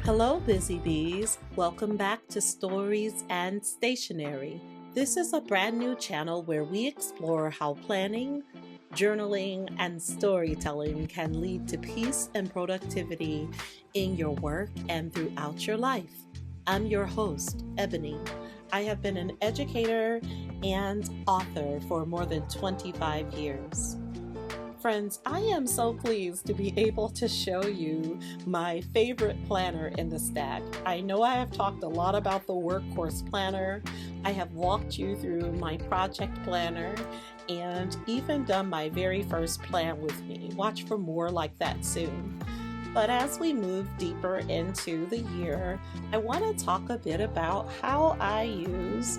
Hello, busy bees. Welcome back to Stories and Stationery. This is a brand new channel where we explore how planning, journaling, and storytelling can lead to peace and productivity in your work and throughout your life. I'm your host, Ebony. I have been an educator and author for more than 25 years. Friends, I am so pleased to be able to show you my favorite planner in the stack. I know I have talked a lot about the workhorse planner. I have walked you through my project planner and even done my very first plan with me. Watch for more like that soon. But as we move deeper into the year, I want to talk a bit about how I use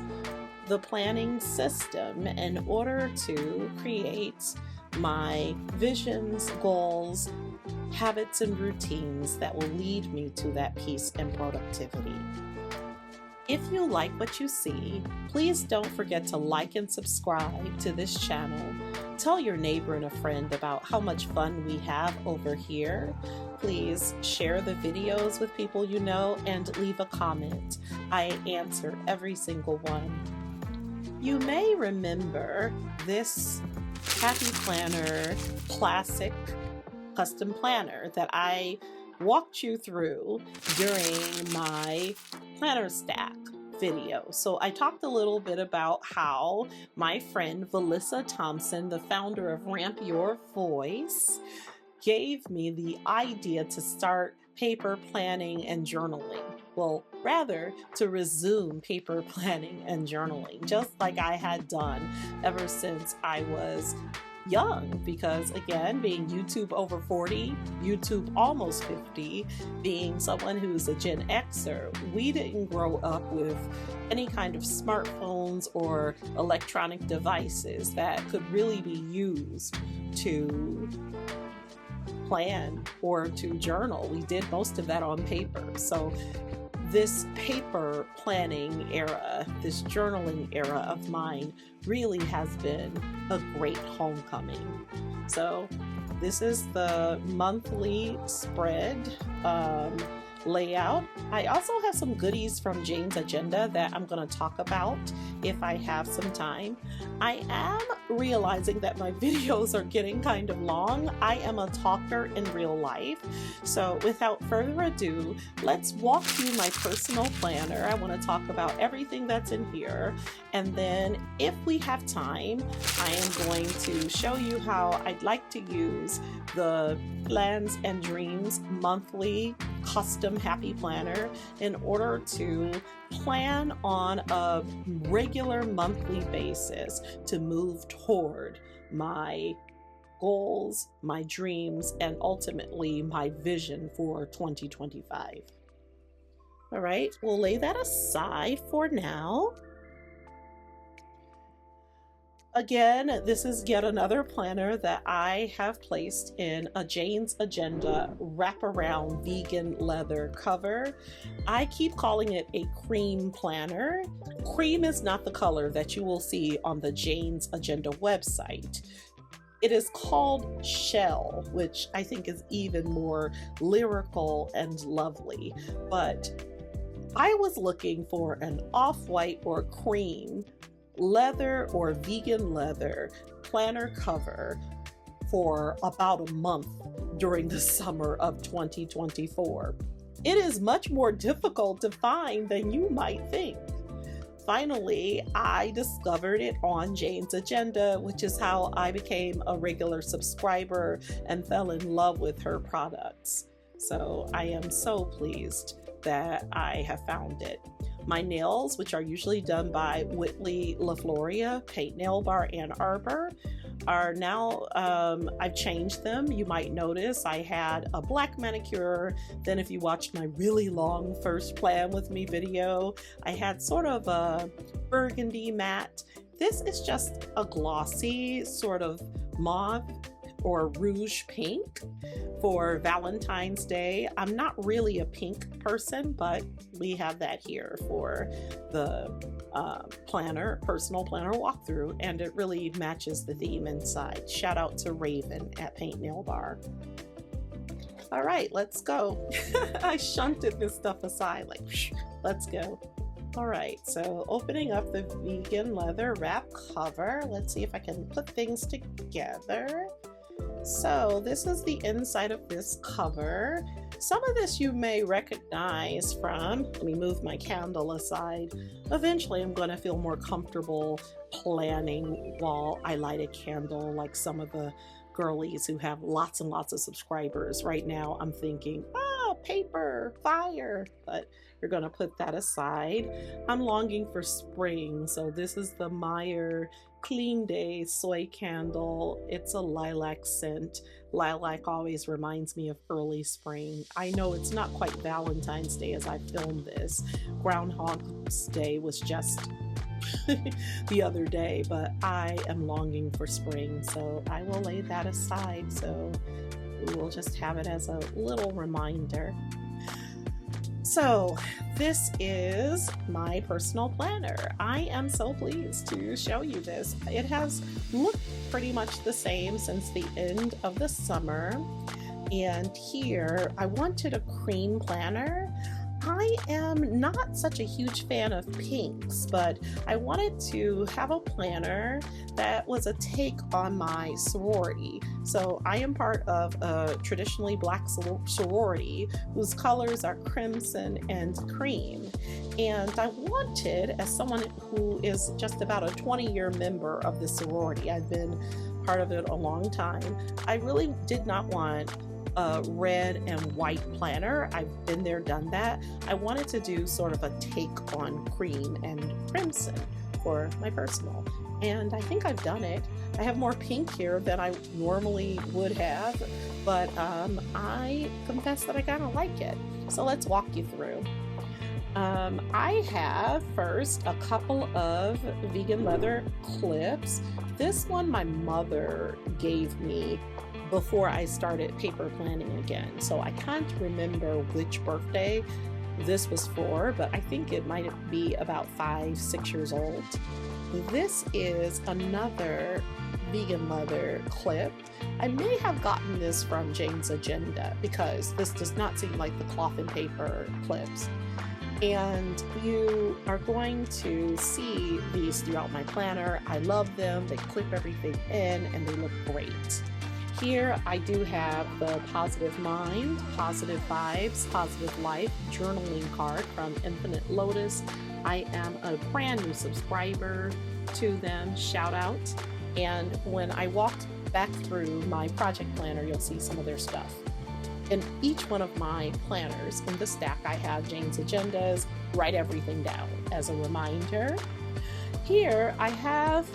the planning system in order to create my visions, goals, habits, and routines that will lead me to that peace and productivity. If you like what you see, please don't forget to like and subscribe to this channel. Tell your neighbor and a friend about how much fun we have over here. Please share the videos with people you know and leave a comment. I answer every single one. You may remember this Happy Planner Classic Custom Planner that I walked you through during my planner stack video. So I talked a little bit about how my friend Valissa Thompson, the founder of Ramp Your Voice, gave me the idea to start paper planning and journaling. Well, rather to resume paper planning and journaling, just like I had done ever since I was young. Because again, being YouTube over 40, YouTube almost 50, being someone who's a Gen Xer, we didn't grow up with any kind of smartphones or electronic devices that could really be used to plan or to journal. We did most of that on paper. So this paper planning era, this journaling era of mine really has been a great homecoming. So this is the monthly spread layout. I also have some goodies from Jane's Agenda that I'm going to talk about if I have some time. I am realizing that my videos are getting kind of long. I am a talker in real life. So without further ado, let's walk through my personal planner. I want to talk about everything that's in here. And then if we have time, I am going to show you how I'd like to use the Plans and Dreams monthly custom happy planner in order to plan on a regular monthly basis to move toward my goals, my dreams, and ultimately my vision for 2025. All right, we'll lay that aside for now. Again, this is yet another planner that I have placed in a Jane's Agenda wraparound vegan leather cover. I keep calling it a cream planner. Cream is not the color that you will see on the Jane's Agenda website. It is called Shell, which I think is even more lyrical and lovely. But I was looking for an off-white or cream leather or vegan leather planner cover for about a month during the summer of 2024. It is much more difficult to find than you might think. Finally, I discovered it on Jane's Agenda, which is how I became a regular subscriber and fell in love with her products. So I am so pleased that I have found it. My nails, which are usually done by Whitley LaFloria, Paint Nail Bar Ann Arbor, are now, I've changed them. You might notice I had a black manicure. Then if you watched my really long first plan with me video, I had sort of a burgundy matte. This is just a glossy sort of mauve or rouge pink for Valentine's Day. I'm not really a pink person, but we have that here for the personal planner walkthrough, and it really matches the theme inside. Shout out to Raven at Paint Nail Bar. All right, let's go. I shunted this stuff aside, like, let's go. All right, so opening up the vegan leather wrap cover. Let's see if I can put things together. So this is the inside of this cover. Some of this you may recognize from, let me move my candle aside. Eventually I'm going to feel more comfortable planning while I light a candle, like some of the girlies who have lots and lots of subscribers. Right now I'm thinking, oh, paper, fire, but you're going to put that aside. I'm longing for spring, so this is the Meyer Clean Day soy candle. It's a lilac scent. Lilac always reminds me of early spring. I know it's not quite Valentine's Day as I filmed this. Groundhog's Day was just the other day, but I am longing for spring, so I will lay that aside. So we will just have it as a little reminder. So this is my personal planner. I am so pleased to show you this. It has looked pretty much the same since the end of the summer. And here I wanted a cream planner. I am not such a huge fan of pinks, but I wanted to have a planner that was a take on my sorority. So I am part of a traditionally black sorority whose colors are crimson and cream. And I wanted, as someone who is just about a 20-year member of the sorority, I've been part of it a long time, I really did not want a red and white planner. I've been there, done that. I wanted to do sort of a take on cream and crimson for my personal, and I think I've done it. I have more pink here than I normally would have, but I confess that I kind of like it. So let's walk you through. I have first a couple of vegan leather clips. This one my mother gave me before I started paper planning again, so I can't remember which birthday this was for, but I think it might be about 5-6 years old. This is another vegan leather clip. I may have gotten this from Jane's Agenda because this does not seem like the cloth and paper clips. And you are going to see these throughout my planner. I love them. They clip everything in and they look great. Here I do have the Positive Mind, Positive Vibes, Positive Life journaling card from Infinite Lotus. I am a brand new subscriber to them, shout out. And when I walked back through my project planner, you'll see some of their stuff. In each one of my planners in the stack, I have Jane's Agendas, write everything down as a reminder. Here I have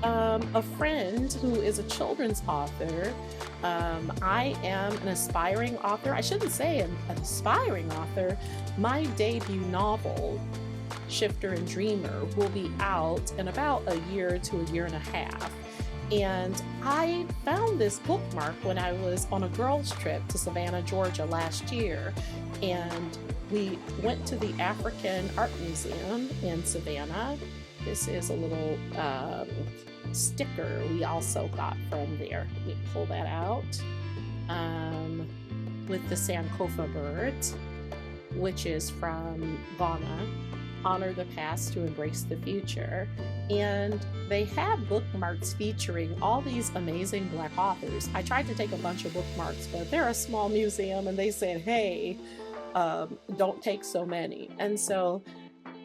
a friend who is a children's author. I am an aspiring author. I shouldn't say an aspiring author. My debut novel, Shifter and Dreamer, will be out in about a year to a year and a half. And I found this bookmark when I was on a girls' trip to Savannah, Georgia last year. And we went to the African Art Museum in Savannah. This is a little sticker we also got from there. Let me pull that out. With the Sankofa bird, which is from Ghana. Honor the past to embrace the future. And they have bookmarks featuring all these amazing Black authors. I tried to take a bunch of bookmarks, but they're a small museum and they said, hey, don't take so many. And so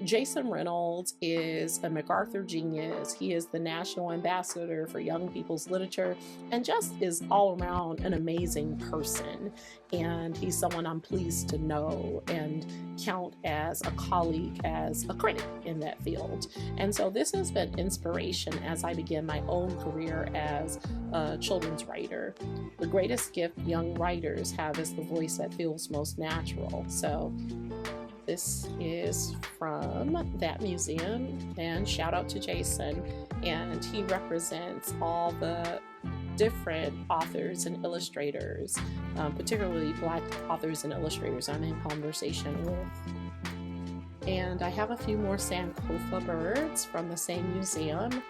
Jason Reynolds is a MacArthur genius. He is the national ambassador for young people's literature and just is all around an amazing person. And he's someone I'm pleased to know and count as a colleague, as a critic in that field. And so this has been inspiration as I begin my own career as a children's writer. The greatest gift young writers have is the voice that feels most natural. So this is from that museum, and shout out to Jason. And he represents all the different authors and illustrators, particularly Black authors and illustrators I'm in conversation with. And I have a few more Sankofa birds from the same museum.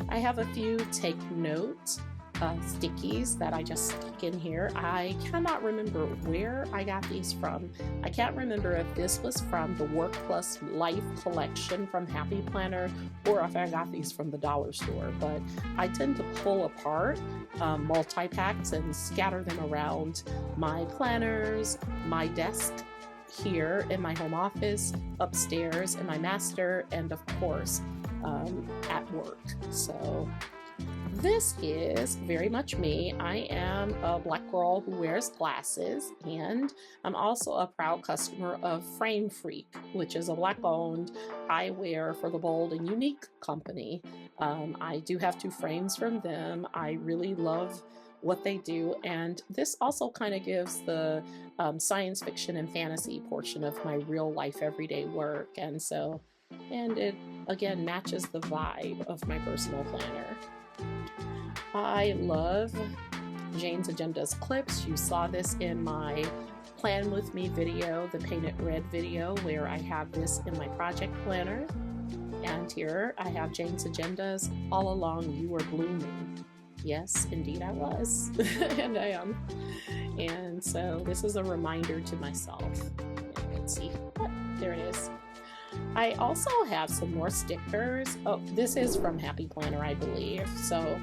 I have a few take note stickies that I just stuck in here. I cannot remember where I got these from. I can't remember if this was from the Work Plus Life collection from Happy Planner or if I got these from the dollar store, but I tend to pull apart multi-packs and scatter them around my planners, my desk here in my home office, upstairs in my master, and of course at work. So this is very much me. I am a Black girl who wears glasses, and I'm also a proud customer of Frame Freak, which is a Black-owned eyewear for the Bold and Unique company. I do have 2 frames from them. I really love what they do, and this also kind of gives the science fiction and fantasy portion of my real life everyday work, and it again matches the vibe of my personal planner. I love Jane's Agenda's clips. You saw this in my Plan With Me video, the Paint It Red video, where I have this in my project planner. And here I have Jane's Agenda's All Along You Were Blooming. Yes, indeed I was, and I am. And so this is a reminder to myself. Let's see, there it is. I also have some more stickers. Oh, this is from Happy Planner, I believe. So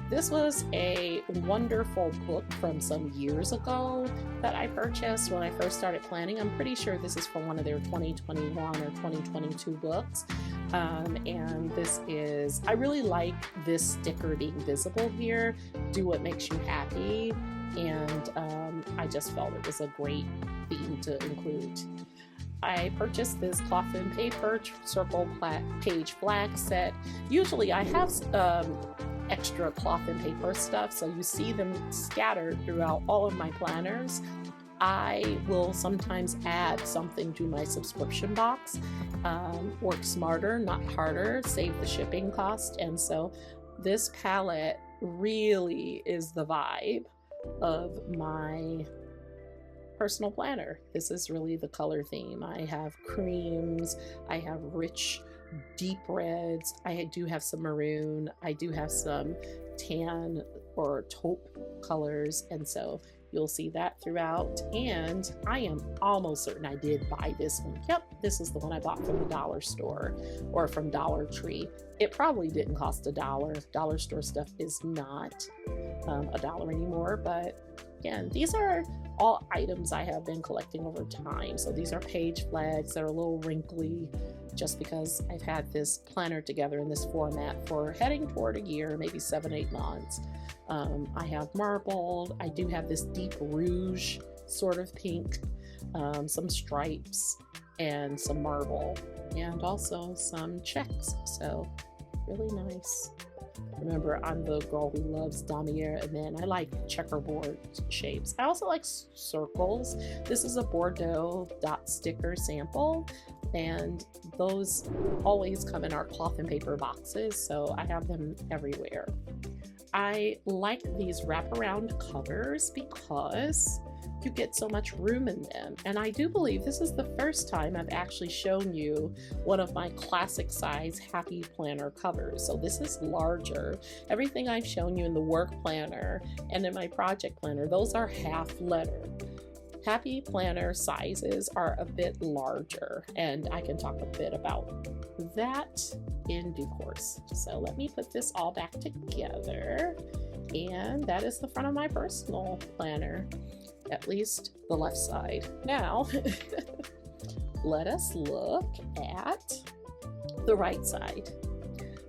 this was a wonderful book from some years ago that I purchased when I first started planning. I'm pretty sure this is from one of their 2021 or 2022 books. And this is, I really like this sticker being visible here. Do what makes you happy. And I just felt it was a great theme to include. I purchased this cloth and paper circle page flag set. Usually I have extra cloth and paper stuff, so you see them scattered throughout all of my planners. I will sometimes add something to my subscription box. Work smarter, not harder, save the shipping cost. And so this palette really is the vibe of my personal planner. This is really the color theme. I have creams, I have rich deep reds, I do have some maroon, I do have some tan or taupe colors, and so you'll see that throughout. And I am almost certain I did buy this one. Yep, this is the one I bought from the dollar store or from Dollar Tree. It probably didn't cost $1. Dollar store stuff is not $1 anymore, but again, these are all items I have been collecting over time. So these are page flags that are a little wrinkly just because I've had this planner together in this format for heading toward a year, maybe 7-8 months. I have marbled. I do have this deep rouge sort of pink, some stripes and some marble, and also some checks. So really nice. Remember, I'm the girl who loves damier, and then I like checkerboard shapes. I also like circles. This is a Bordeaux dot sticker sample, and those always come in our cloth and paper boxes, so I have them everywhere. I like these wraparound covers because you get so much room in them, and I do believe this is the first time I've actually shown you one of my classic size Happy Planner covers. So this is larger. Everything I've shown you in the work planner and in my project planner, those are half letter. Happy Planner sizes are a bit larger, and I can talk a bit about that in due course. So let me put this all back together, and that is the front of my personal planner. At least the left side. Now, let us look at the right side.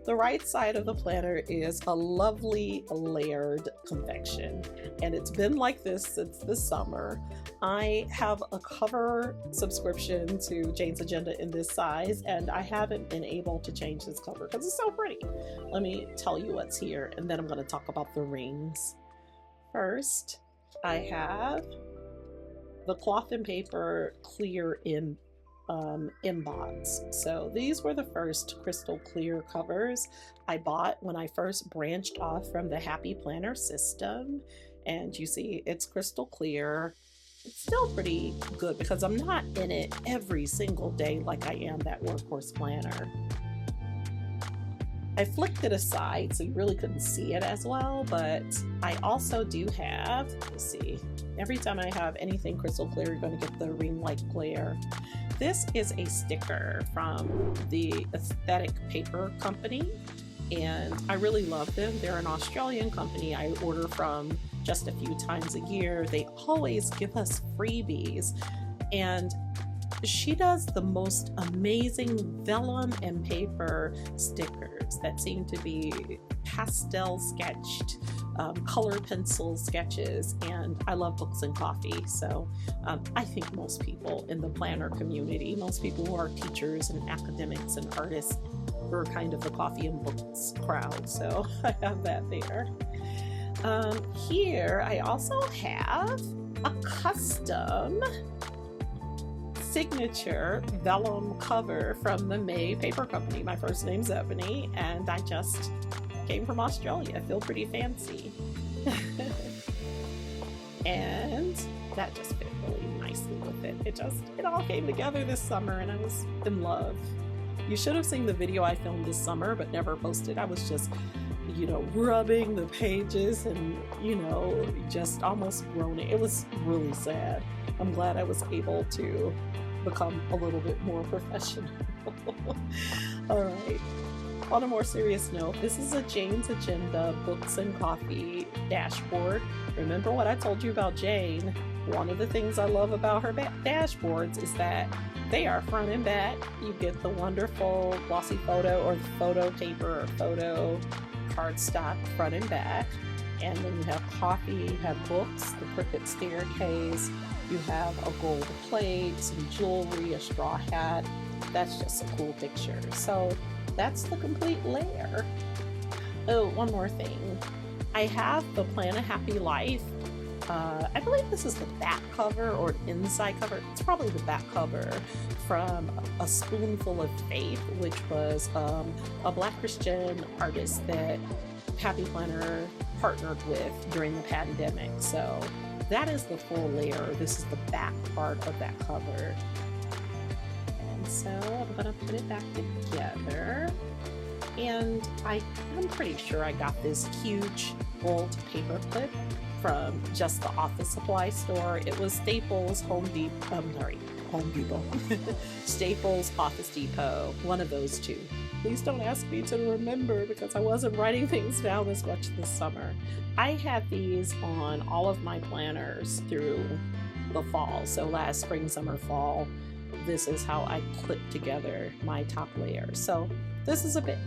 The right side of the planner is a lovely layered confection, and it's been like this since the summer. I have a cover subscription to Jane's Agenda in this size, and I haven't been able to change this cover because it's so pretty. Let me tell you what's here, and then I'm going to talk about the rings. First, I have the cloth and paper clear inbox. So these were the first crystal clear covers I bought when I first branched off from the Happy Planner system. And you see it's crystal clear. It's still pretty good because I'm not in it every single day like I am that workhorse planner. I flicked it aside so you really couldn't see it as well, but I also do have, let's see, every time I have anything crystal clear, you're going to get the ring light glare. This is a sticker from the Aesthetic Paper Company, and I really love them. They're an Australian company I order from just a few times a year. They always give us freebies, and she does the most amazing vellum and paper stickers that seem to be pastel sketched, color pencil sketches, and I love books and coffee. So I think most people in the planner community, most people who are teachers and academics and artists, we're kind of the coffee and books crowd. So I have that there. Here I also have a custom signature vellum cover from the May Paper Company. My first name's Ebony, and I just came from Australia. I feel pretty fancy. And that just fit really nicely with it. It all came together this summer, and I was in love. You should have seen the video I filmed this summer but never posted. I was just, rubbing the pages and, just almost groaning. It was really sad. I'm glad I was able to become a little bit more professional. All right. On a more serious note, this is a Jane's Agenda Books and Coffee dashboard. Remember what I told you about Jane? One of the things I love about her dashboards is that they are front and back. You get the wonderful glossy photo or the photo paper or photo cardstock front and back. And then you have coffee, you have books, the crooked staircase, you have a gold plate, some jewelry, a straw hat. That's just a cool picture. So that's the complete layer. Oh, one more thing. I have the Plan a Happy Life. I believe this is the back cover or inside cover. It's probably the back cover from A Spoonful of Faith, which was a Black Christian artist that Happy Planner partnered with during the pandemic. So that is the full layer. This is the back part of that cover. And so I'm gonna put it back together. And I'm pretty sure I got this huge gold paper clip from just the office supply store. It was Staples, Home Depot, Staples, Office Depot, one of those two. Please don't ask me to remember because I wasn't writing things down as much this summer. I had these on all of my planners through the fall. So last spring, summer, fall, this is how I clipped together my top layer. So this is a bit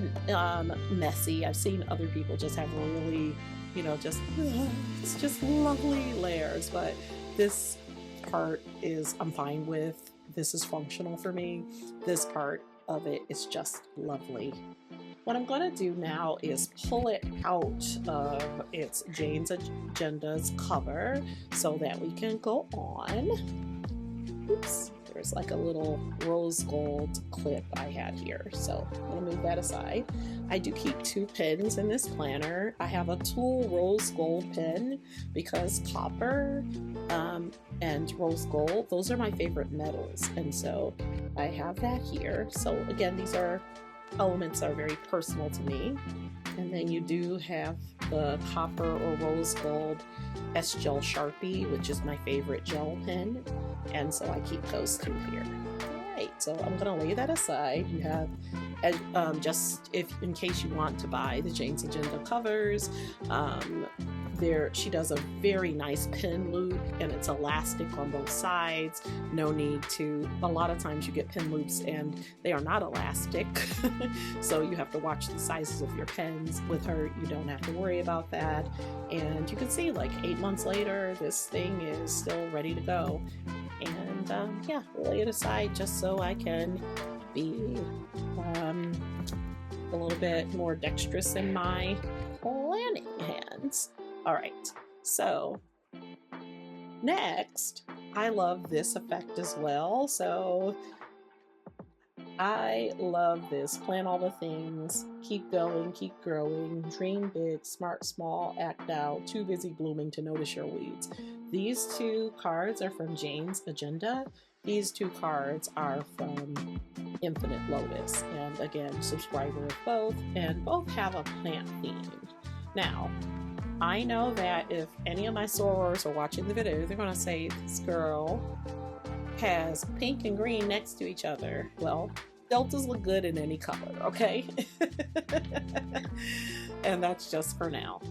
messy. I've seen other people just have really, it's just lovely layers, but this part I'm fine with. This is functional for me. This part of it is just lovely. What I'm going to do now is pull it out of its Jane's Agenda's cover so that we can go on. Oops. There's like a little rose gold clip I had here, so I'm gonna move that aside. I do keep 2 pens in this planner. I have a Tool rose gold pen because copper and rose gold, those are my favorite metals, and so I have that here. So again, these are elements that are very personal to me. And then you do have the copper or rose gold S-Gel Sharpie, which is my favorite gel pen. And so I keep those 2 here. All right, so I'm gonna lay that aside. You have, just in case you want to buy the Jane's Agenda covers, she does a very nice pin loop and it's elastic on both sides. No need to, a lot of times you get pin loops and they are not elastic. So you have to watch the sizes of your pens. With her, you don't have to worry about that. And you can see like 8 months later, this thing is still ready to go. And yeah, lay it aside just so I can be a little bit more dexterous in my planning hands. All right, so next, I love this effect as well. So I love this. Plan all the things, keep going, keep growing, dream big, smart small, act out, too busy blooming to notice your weeds. These two cards are from Jane's Agenda. These two cards are from Infinite Lotus, and again, subscriber of both, and both have a plant theme. Now, I know that if any of my sorors are watching the video, they're going to say, this girl has pink and green next to each other. Well, deltas look good in any color, okay? And that's just for now.